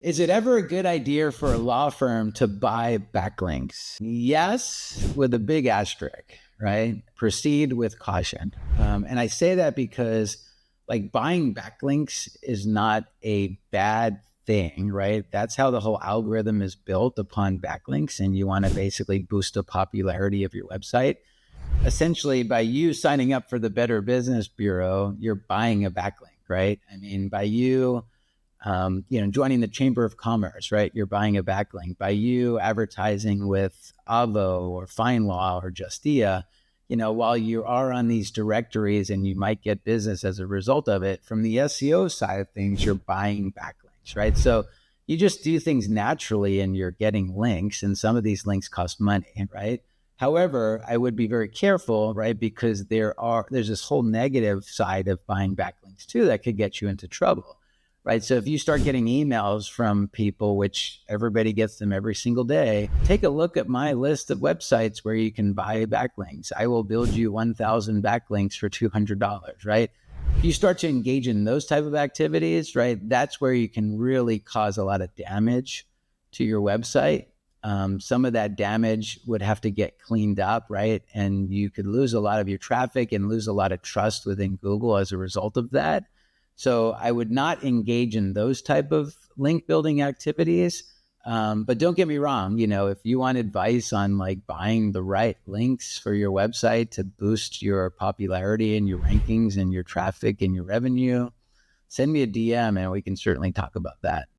Is it ever a good idea for a law firm to buy backlinks? Yes, with a big asterisk, right? Proceed with caution. And I say that because, like, buying backlinks is not a bad thing, right? That's how the whole algorithm is built, upon backlinks. And you want to basically boost the popularity of your website. Essentially, by you signing up for the Better Business Bureau, you're buying a backlink, right? I mean, by you joining the Chamber of Commerce, right? You're buying a backlink. By you advertising with Avo or FindLaw or Justia, while you are on these directories and you might get business as a result of it, from the SEO side of things, you're buying backlinks, right? So you just do things naturally and you're getting links, and some of these links cost money, right? However, I would be very careful, right? Because there's this whole negative side of buying backlinks too that could get you into trouble, right? So if you start getting emails from people, which everybody gets them every single day, take a look at my list of websites where you can buy backlinks. I will build you 1,000 backlinks for $200, right? If you start to engage in those type of activities, right, that's where you can really cause a lot of damage to your website. Some of that damage would have to get cleaned up, right? And you could lose a lot of your traffic and lose a lot of trust within Google as a result of that. So I would not engage in those type of link building activities. But don't get me wrong, if you want advice on like buying the right links for your website to boost your popularity and your rankings and your traffic and your revenue, send me a DM and we can certainly talk about that.